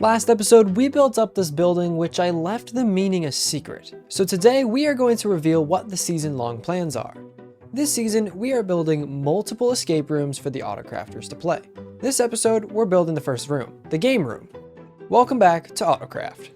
Last episode, we built up this building, which I left the meaning a secret. So today, we are going to reveal what the season-long plans are. This season, we are building multiple escape rooms for the AutoCrafters to play. This episode, we're building the first room, the game room. Welcome back to AutoCraft.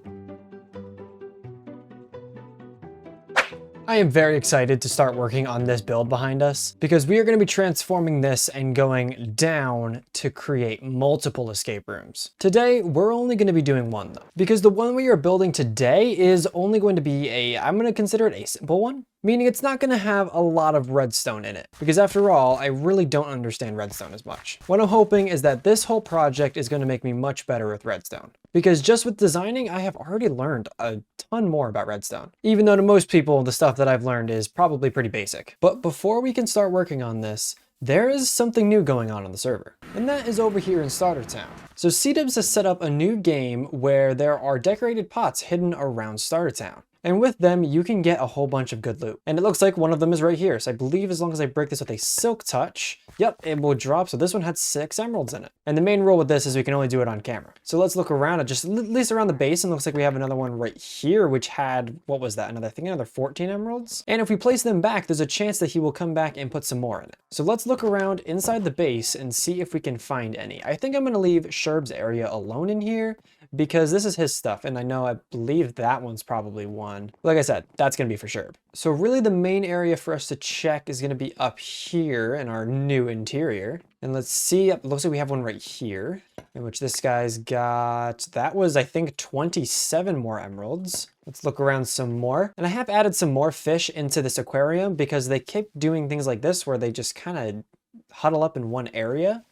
I am very excited to start working on this build behind us because we are going to be transforming this and going down to create multiple escape rooms. Today, we're only going to be doing one though, because the one we are building today is only going to be I'm going to consider it a simple one, meaning it's not going to have a lot of redstone in it, because after all, I really don't understand redstone as much. What I'm hoping is that this whole project is going to make me much better with redstone, because just with designing, I have already learned a ton more about redstone, even though to most people, the stuff that I've learned is probably pretty basic. But before we can start working on this, there is something new going on the server, and that is over here in Starter Town. So C-Dubs has set up a new game where there are decorated pots hidden around Starter Town. And with them, you can get a whole bunch of good loot. And it looks like one of them is right here. So I believe as long as I break this with a silk touch, yep, it will drop. So this one had 6 emeralds in it. And the main rule with this is we can only do it on camera. So let's look around at just at least around the base, and looks like we have another one right here, which had, what was that? Another 14 emeralds. And if we place them back, there's a chance that he will come back and put some more in it. So let's look around inside the base and see if we can find any. I think I'm gonna leave Sherb's area alone in here because this is his stuff. And I believe that one's probably one. Like I said, that's gonna be for Sherb. So really the main area for us to check is gonna be up here in our new interior. And let's see, it looks like we have one right here, in which this guy's got, that was I think 27 more emeralds. Let's look around some more. And I have added some more fish into this aquarium because they keep doing things like this where they just kind of huddle up in one area.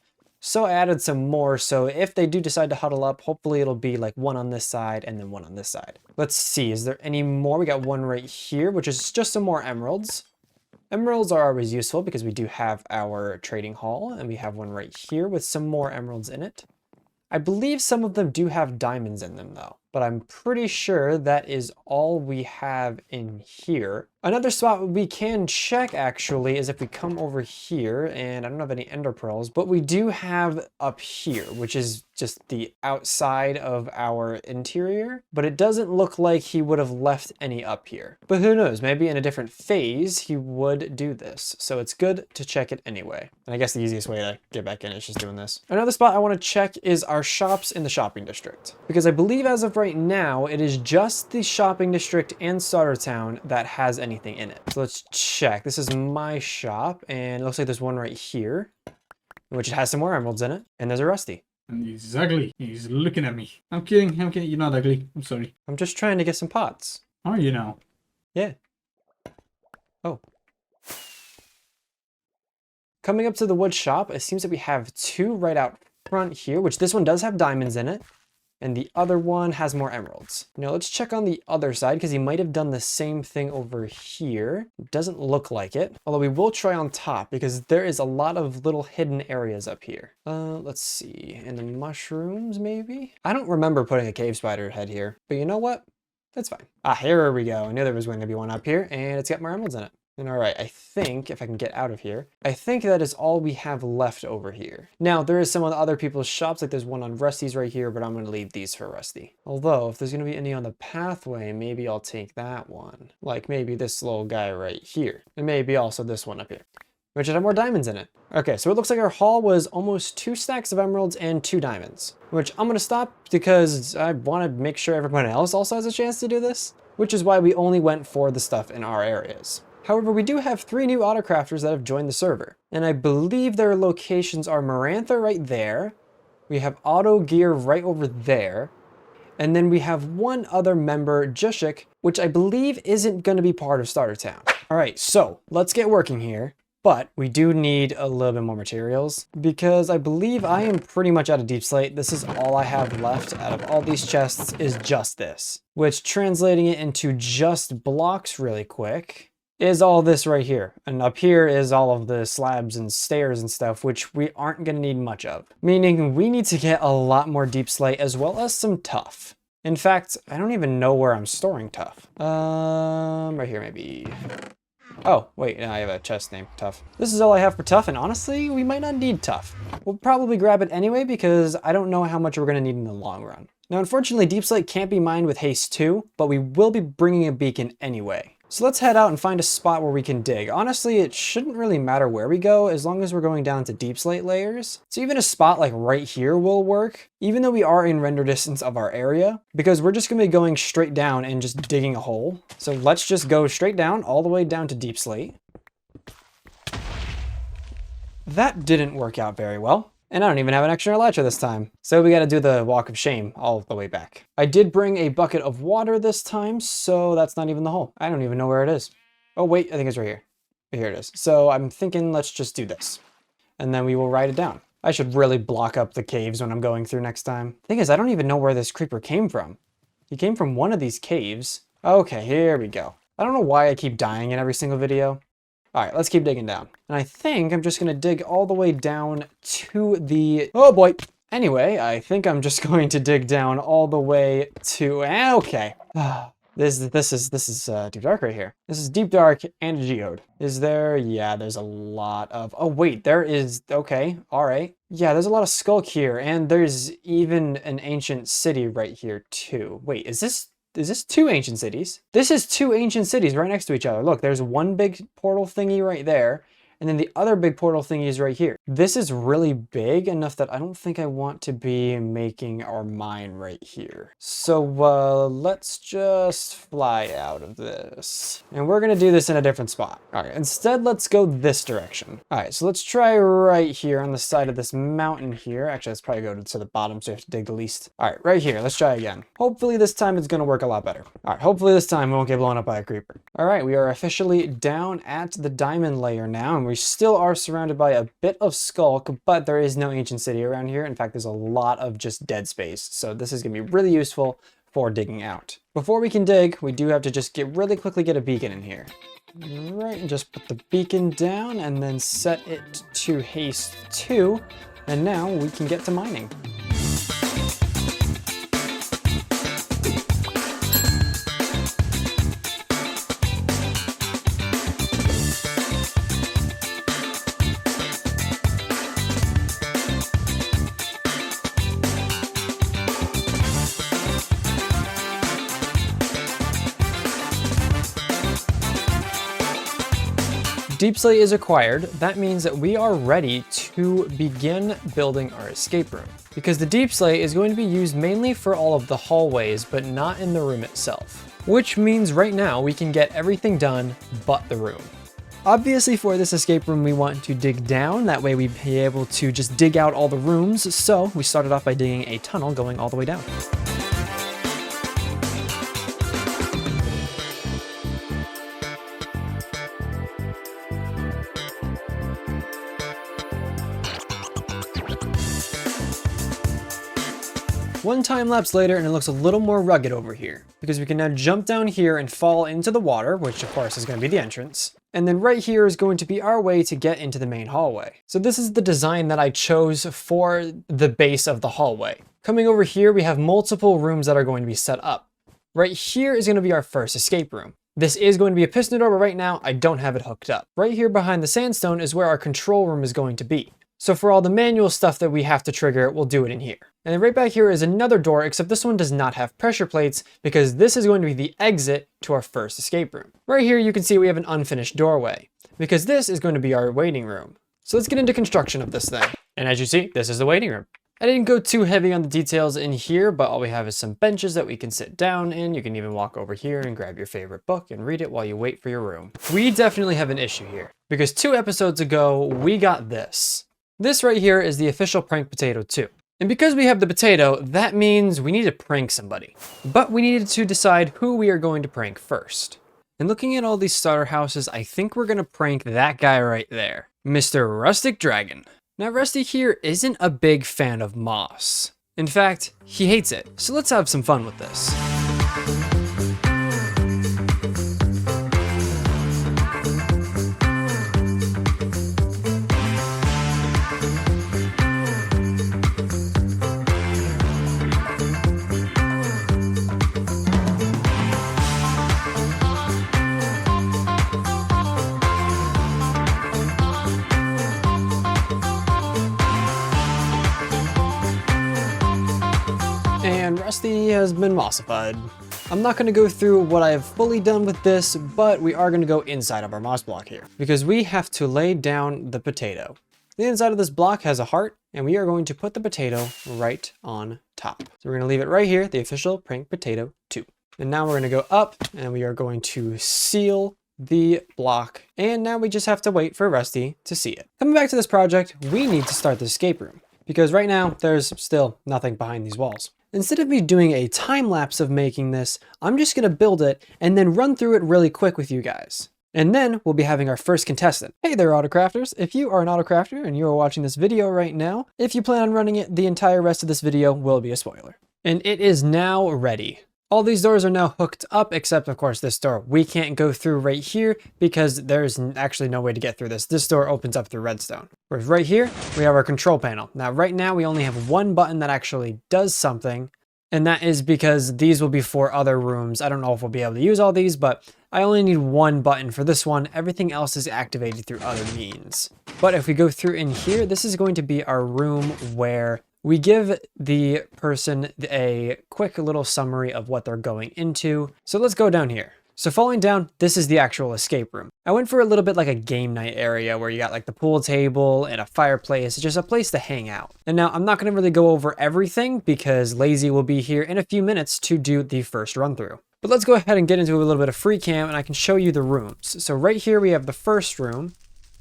So I added some more, so if they do decide to huddle up, hopefully it'll be like one on this side and then one on this side. Let's see, is there any more? We got one right here, which is just some more emeralds. Emeralds are always useful because we do have our trading hall, and we have one right here with some more emeralds in it. I believe some of them do have diamonds in them though, but I'm pretty sure that is all we have in here. Another spot we can check actually is if we come over here, and I don't have any ender pearls, but we do have up here, which is just the outside of our interior, but it doesn't look like he would have left any up here. But who knows, maybe in a different phase he would do this, so it's good to check it anyway. And I guess the easiest way to get back in is just doing this. Another spot I want to check is our shops in the shopping district, because I believe as of right now it is just the shopping district and Starter Town that has anything in it. So let's check. This is my shop, and it looks like there's one right here, which has some more emeralds in it, and there's a rusty. And he's ugly. He's looking at me. I'm kidding. You're not ugly. I'm sorry. I'm just trying to get some pots. Are you now? Yeah. Oh. Coming up to the wood shop, it seems that we have 2 right out front here, which this one does have diamonds in it, and the other one has more emeralds. Now let's check on the other side because he might have done the same thing over here. It doesn't look like it, although we will try on top because there is a lot of little hidden areas up here. Let's see, in the mushrooms maybe? I don't remember putting a cave spider head here, but you know what? That's fine. Ah, here we go. I knew there was going to be one up here, and it's got more emeralds in it. And all right, I think if I can get out of here, I think that is all we have left over here. Now, there is some of the other people's shops, like there's one on Rusty's right here, but I'm going to leave these for Rusty. Although, if there's going to be any on the pathway, maybe I'll take that one. Like maybe this little guy right here. And maybe also this one up here, which should have more diamonds in it. Okay, so it looks like our haul was almost 2 stacks of emeralds and 2 diamonds, which I'm going to stop because I want to make sure everyone else also has a chance to do this, which is why we only went for the stuff in our areas. However, we do have 3 new AutoCrafters that have joined the server, and I believe their locations are Marantha right there, we have Auto Gear right over there, and then we have one other member, Jushik, which I believe isn't going to be part of Starter Town. All right, so let's get working here, but we do need a little bit more materials because I believe I am pretty much out of deep slate. This is all I have left out of all these chests is just this, which translating it into just blocks really quick is all this right here. And up here is all of the slabs and stairs and stuff, which we aren't gonna need much of. Meaning we need to get a lot more deep slate as well as some tuff. In fact, I don't even know where I'm storing tuff. Right here maybe. Oh, wait, I have a chest named Tough. This is all I have for Tough, and honestly, we might not need Tough. We'll probably grab it anyway because I don't know how much we're gonna need in the long run. Now, unfortunately, Deep Slate can't be mined with Haste 2, but we will be bringing a beacon anyway. So let's head out and find a spot where we can dig. Honestly, it shouldn't really matter where we go as long as we're going down to Deep Slate layers. So even a spot like right here will work, even though we are in render distance of our area, because we're just gonna be going straight down and just digging a hole. So let's just go straight down, all the way down to Deep Slate. That didn't work out very well. And I don't even have an extra elytra this time. So we gotta do the walk of shame all the way back. I did bring a bucket of water this time, so that's not even the hole. I don't even know where it is. Oh wait, I think it's right here. Here it is. So I'm thinking let's just do this. And then we will write it down. I should really block up the caves when I'm going through next time. Thing is, I don't even know where this creeper came from. He came from one of these caves. Okay, here we go. I don't know why I keep dying in every single video. All right, let's keep digging down. And I think I'm just gonna dig all the way down to the, oh boy. Anyway, I think I'm just going to dig down all the way to, okay. This is deep dark right here. This is deep dark and a geode. Is there, yeah, there's a lot of, oh wait, there is, okay, all right. Yeah, there's a lot of skulk here and there's even an ancient city right here too. Wait, is this two ancient cities? This is two ancient cities right next to each other. Look, there's one big portal thingy right there, and then the other big portal thingy is right here. This is really big enough that I don't think I want to be making our mine right here. So let's just fly out of this. And we're gonna do this in a different spot. All right, instead, let's go this direction. All right, so let's try right here on the side of this mountain here. Actually, let's probably go to the bottom so you have to dig the least. All right, right here, let's try again. Hopefully this time it's gonna work a lot better. All right, hopefully this time we won't get blown up by a creeper. All right, we are officially down at the diamond layer now, and we still are surrounded by a bit of skulk, but there is no ancient city around here. In fact, there's a lot of just dead space. So this is gonna be really useful for digging out. Before we can dig, we do have to just really quickly get a beacon in here. Right, and just put the beacon down and then set it to haste 2. And now we can get to mining. Deep Slate is acquired, that means that we are ready to begin building our escape room. Because the Deep Slate is going to be used mainly for all of the hallways, but not in the room itself. Which means right now we can get everything done but the room. Obviously for this escape room we want to dig down, that way we'd be able to just dig out all the rooms, so we started off by digging a tunnel going all the way down. One time lapse later and it looks a little more rugged over here because we can now jump down here and fall into the water, which of course is going to be the entrance. And then right here is going to be our way to get into the main hallway. So this is the design that I chose for the base of the hallway. Coming over here, we have multiple rooms that are going to be set up. Right here is going to be our first escape room. This is going to be a piston door, but right now I don't have it hooked up. Right here behind the sandstone is where our control room is going to be. So for all the manual stuff that we have to trigger, we'll do it in here. And then right back here is another door, except this one does not have pressure plates because this is going to be the exit to our first escape room. Right here, you can see we have an unfinished doorway because this is going to be our waiting room. So let's get into construction of this thing. And as you see, this is the waiting room. I didn't go too heavy on the details in here, but all we have is some benches that we can sit down in. You can even walk over here and grab your favorite book and read it while you wait for your room. We definitely have an issue here because 2 episodes ago, we got this. This right here is the official prank potato 2. And because we have the potato, that means we need to prank somebody. But we needed to decide who we are going to prank first. And looking at all these starter houses, I think we're gonna prank that guy right there, Mr. Rustic Dragon. Now Rusty here isn't a big fan of moss. In fact, he hates it. So let's have some fun with this. Rusty has been mossified. I'm not going to go through what I have fully done with this, but we are going to go inside of our moss block here because we have to lay down the potato. The inside of this block has a heart, and we are going to put the potato right on top. So we're going to leave it right here, the official prank potato 2. And now we're going to go up and we are going to seal the block. And now we just have to wait for Rusty to see it. Coming back to this project, we need to start the escape room because right now there's still nothing behind these walls. Instead of me doing a time lapse of making this, I'm just going to build it and then run through it really quick with you guys. And then we'll be having our first contestant. Hey there, AutoCrafters. If you are an AutoCrafter and you are watching this video right now, if you plan on running it, the entire rest of this video will be a spoiler. And it is now ready. All these doors are now hooked up, except of course this door. We can't go through right here because there's actually no way to get through this. This door opens up through redstone. Whereas right here, we have our control panel. Now, right now we only have one button that actually does something, and that is because these will be for other rooms. I don't know if we'll be able to use all these, but I only need one button for this one. Everything else is activated through other means. But if we go through in here, this is going to be our room where we give the person a quick little summary of what they're going into. So let's go down here. So falling down, this is the actual escape room. I went for a little bit like a game night area where you got like the pool table and a fireplace, just a place to hang out. And now I'm not going to really go over everything because Lazy will be here in a few minutes to do the first run through. But let's go ahead and get into a little bit of free cam and I can show you the rooms. So right here we have the first room.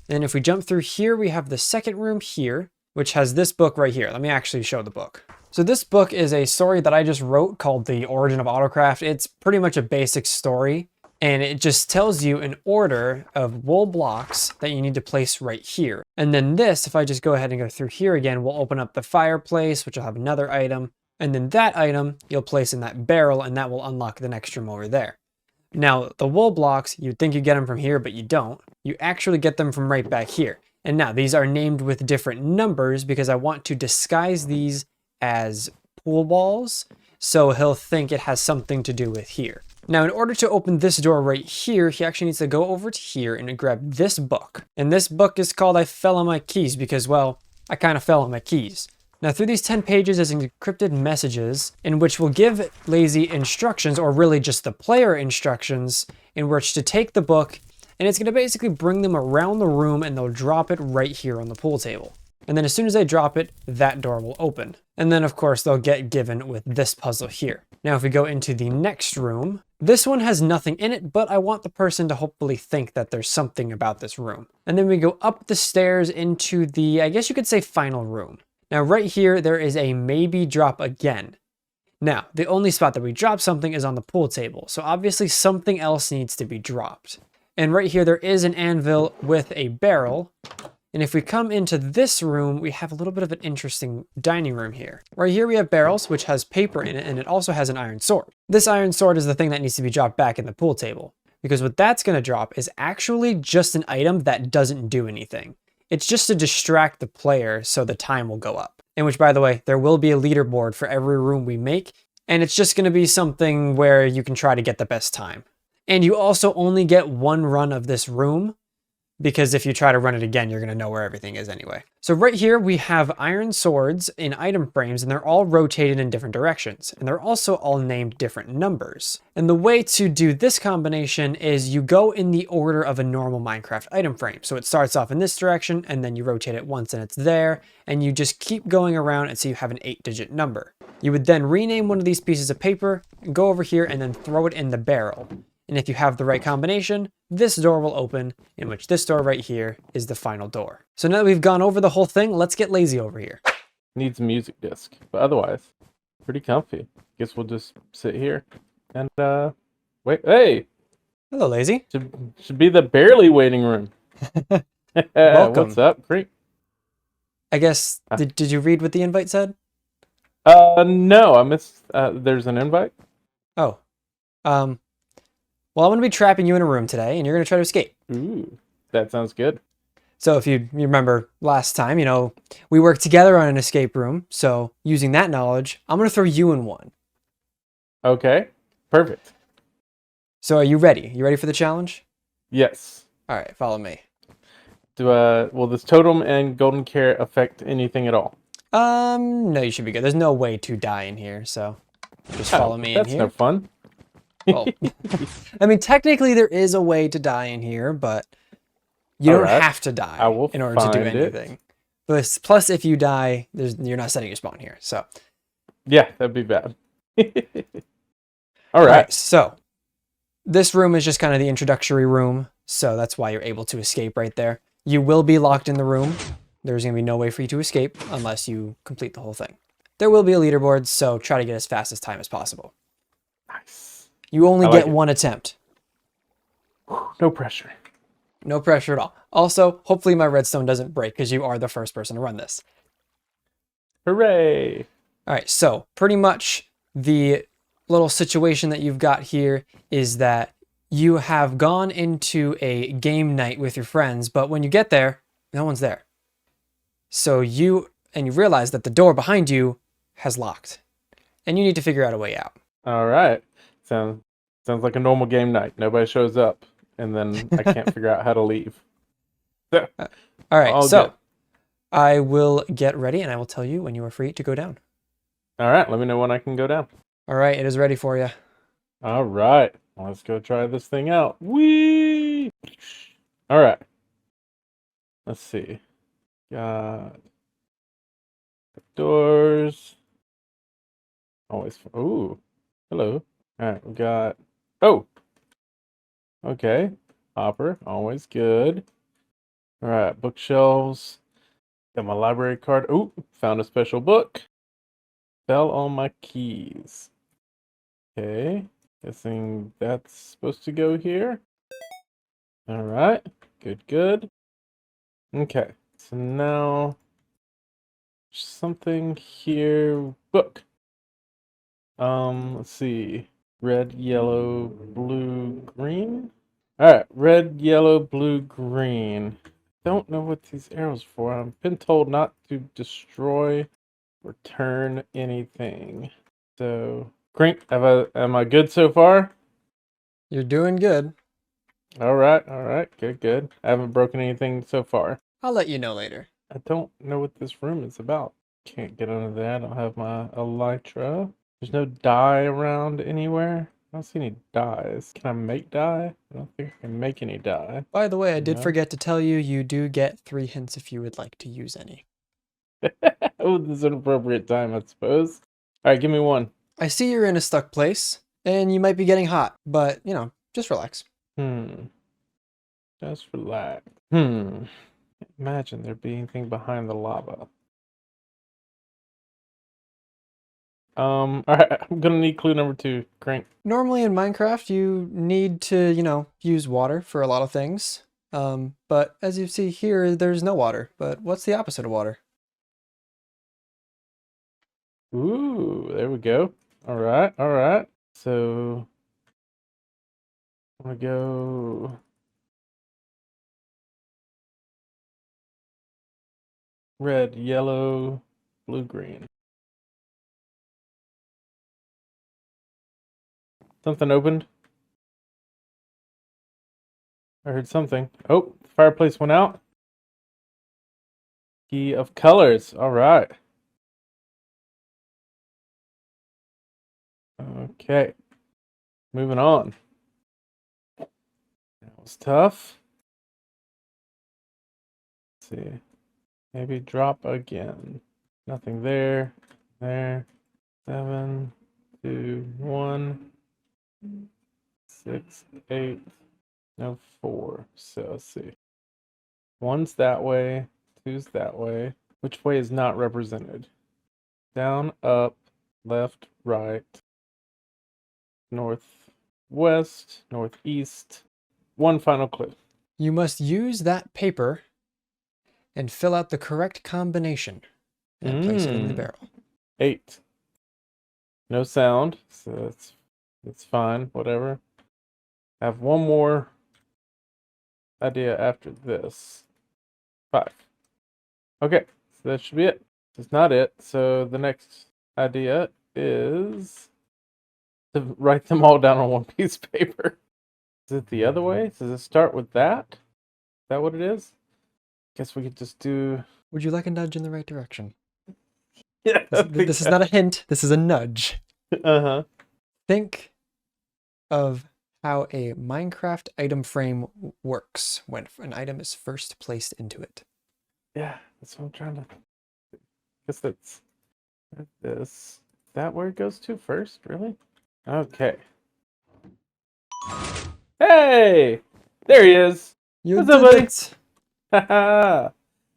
And if we jump through here, we have the second room here, which has this book right here. Let me actually show the book. So this book is a story that I just wrote called The Origin of AutoCraft. It's pretty much a basic story, and it just tells you an order of wool blocks that you need to place right here. And then this, if I just go ahead and go through here again, we'll open up the fireplace, which will have another item. And then that item you'll place in that barrel, and that will unlock the next room over there. Now, the wool blocks, you'd think you get them from here, but you don't. You actually get them from right back here. And now these are named with different numbers because I want to disguise these as pool balls, so he'll think it has something to do with here. Now, in order to open this door right here, he actually needs to go over to here and grab this book. And this book is called I Fell on My Keys because, well, I kind of fell on my keys. Now, through these 10 pages is encrypted messages in which will give Lazy instructions, or really just the player instructions, in which to take the book, and it's going to basically bring them around the room and they'll drop it right here on the pool table. And then as soon as they drop it, that door will open. And then of course they'll get given with this puzzle here. Now if we go into the next room, this one has nothing in it, but I want the person to hopefully think that there's something about this room. And then we go up the stairs into the, I guess you could say, final room. Now right here, there is a maybe drop again. Now, the only spot that we drop something is on the pool table. So obviously something else needs to be dropped. And right here, there is an anvil with a barrel. And if we come into this room, we have a little bit of an interesting dining room here. Right here we have barrels, which has paper in it, and it also has an iron sword. This iron sword is the thing that needs to be dropped back in the pool table, because what that's going to drop is actually just an item that doesn't do anything. It's just to distract the player so the time will go up. In which, by the way, there will be a leaderboard for every room we make, and it's just going to be something where you can try to get the best time. And you also only get one run of this room, because if you try to run it again, you're going to know where everything is anyway. So right here, we have iron swords in item frames, and they're all rotated in different directions. And they're also all named different numbers. And the way to do this combination is you go in the order of a normal Minecraft item frame. So it starts off in this direction, and then you rotate it once and it's there, and you just keep going around until you have an 8-digit number. You would then rename one of these pieces of paper, go over here, and then throw it in the barrel. And if you have the right combination, this door will open, in which this door right here is the final door. So now that we've gone over the whole thing, let's get Lazy over here. Needs a music disc, but otherwise, pretty comfy. Guess we'll just sit here and wait. Hey! Hello, Lazy. Should be the barely waiting room. Welcome. What's up? Great. I guess, did you read what the invite said? No, I missed, there's an invite? Oh. Well, I'm going to be trapping you in a room today, and you're going to try to escape. Ooh, that sounds good. So if you remember last time, we worked together on an escape room. So using that knowledge, I'm going to throw you in one. Okay, perfect. So are you ready? You ready for the challenge? Yes. All right, follow me. Will this totem and golden carrot affect anything at all? No, you should be good. There's no way to die in here, so. Just follow me in That's here. no fun. Well, I mean, technically there is a way to die in here, but you don't Alright. have to die I will in order to do find it. anything. But plus, if you die, you're not setting your spawn here. So, Yeah, that'd be bad. all Alright. right. So, this room is just kind of the introductory room. So that's why you're able to escape right there. You will be locked in the room. There's going to be no way for you to escape unless you complete the whole thing. There will be a leaderboard, so try to get as fast as time as possible. Nice. You only I like get it. one attempt. No pressure. No pressure at all. Also, hopefully my redstone doesn't break because you are the first person to run this. Hooray! All right, so pretty much the little situation that you've got here is that you have gone into a game night with your friends, but when you get there, no one's there. So you realize that the door behind you has locked, and you need to figure out a way out. Alright. Sounds like a normal game night. Nobody shows up, and then I can't figure out how to leave. So, All right, all so good. I will get ready, and I will tell you when you are free to go down. Alright, let me know when I can go down. All right, it is ready for you. Alright, let's go try this thing out. Whee! Alright. Let's see. Got doors. Always. Ooh. Hello. Alright, we got. Oh! Okay. Hopper. Always good. Alright, bookshelves. Got my library card. Ooh, found a special book. Fell on my keys. Okay. Guessing that's supposed to go here. Alright. Good, good. Okay. So now something here. Book. Let's see. Red, yellow, blue, green. Alright, red, yellow, blue, green. Don't know what these arrows for. I've been told not to destroy or turn anything. So, Crink, am I good so far? You're doing good. Alright, good, good. I haven't broken anything so far. I'll let you know later. I don't know what this room is about. Can't get under there. I don't have my elytra. There's no dye around anywhere. I don't see any dyes. Can I make dye? I don't think I can make any dye. By the way, I did No. forget to tell you, you do get 3 hints if you would like to use any. Oh, this is an appropriate time, I suppose. Alright, give me one. I see you're in a stuck place, and you might be getting hot, but, just relax. Just relax. Imagine there being anything behind the lava. Alright, I'm gonna need clue number 2. Crank. Normally in Minecraft, you need to, use water for a lot of things. But as you see here, there's no water. But what's the opposite of water? Ooh, there we go. Alright. So, I'm gonna go. Red, yellow, blue, green. Something opened. I heard something. Oh, the fireplace went out. Key of colors. Alright. Okay. Moving on. That was tough. Let's see. Maybe drop again. Nothing there. There. 7, 2, 1, 6, 8. No, 4. So let's see. 1's that way. 2's that way. Which way is not represented? Down, up, left, right, northwest, northeast. One final clue. You must use that paper and fill out the correct combination and place it in the barrel. 8. No sound, so it's fine, whatever. I have one more idea after this. 5. Okay, so that should be it. It's not it, so the next idea is to write them all down on one piece of paper. Is it the other way? Does it start with that? Is that what it is? Guess we could just do... Would you like a nudge in the right direction? Yeah, This is not a hint, this is a nudge. Uh-huh. Think of how a Minecraft item frame works when an item is first placed into it. Yeah, that's what I'm trying to. Guess that's this. Is that where it goes to first? Really? Okay. Hey! There he is! You What's did up, buddy? it! Haha!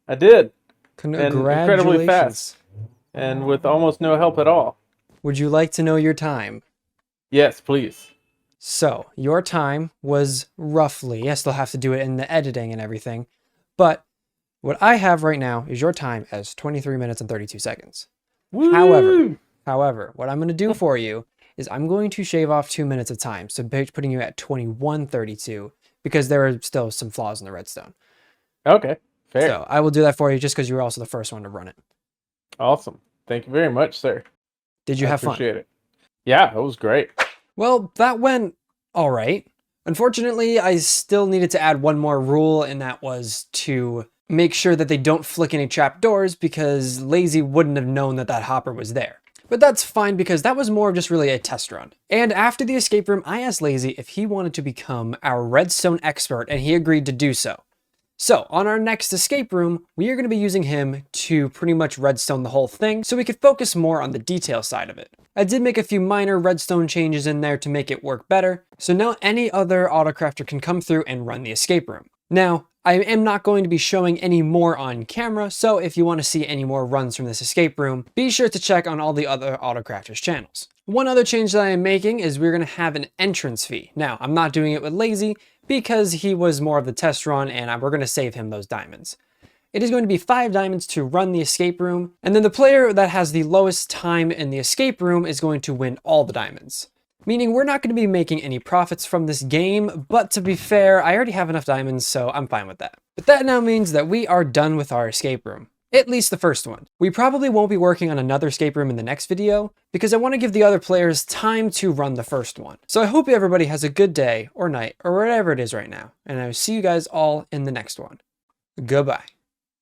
I did! And incredibly Congratulations. fast. And with almost no help at all. Would you like to know your time? Yes, please. So, your time was roughly, I still have to do it in the editing and everything, but what I have right now is your time as 23 minutes and 32 seconds. Woo! However, what I'm going to do for you is I'm going to shave off 2 minutes of time, so putting you at 21:32 because there are still some flaws in the redstone. Okay, fair. So I will do that for you just because you were also the first one to run it. Awesome. Thank you very much, sir. Did you have fun? Appreciate it. Yeah, it was great. Well, that went all right. Unfortunately, I still needed to add one more rule, and that was to make sure that they don't flick any trapdoors because Lazy wouldn't have known that that hopper was there. But that's fine because that was more of just really a test run. And after the escape room, I asked Lazy if he wanted to become our redstone expert, and he agreed to do so. So on our next escape room, we are going to be using him to pretty much redstone the whole thing so we could focus more on the detail side of it. I did make a few minor redstone changes in there to make it work better, so now any other AutoCrafter can come through and run the escape room. Now, I am not going to be showing any more on camera, so if you want to see any more runs from this escape room, be sure to check on all the other AutoCrafters channels. One other change that I am making is we're going to have an entrance fee. Now, I'm not doing it with Lazy because he was more of the test run and we're going to save him those diamonds. It is going to be 5 diamonds to run the escape room, and then the player that has the lowest time in the escape room is going to win all the diamonds. Meaning we're not going to be making any profits from this game, but to be fair, I already have enough diamonds, so I'm fine with that. But that now means that we are done with our escape room. At least the first one. We probably won't be working on another escape room in the next video, because I want to give the other players time to run the first one. So I hope everybody has a good day, or night, or whatever it is right now, and I will see you guys all in the next one. Goodbye.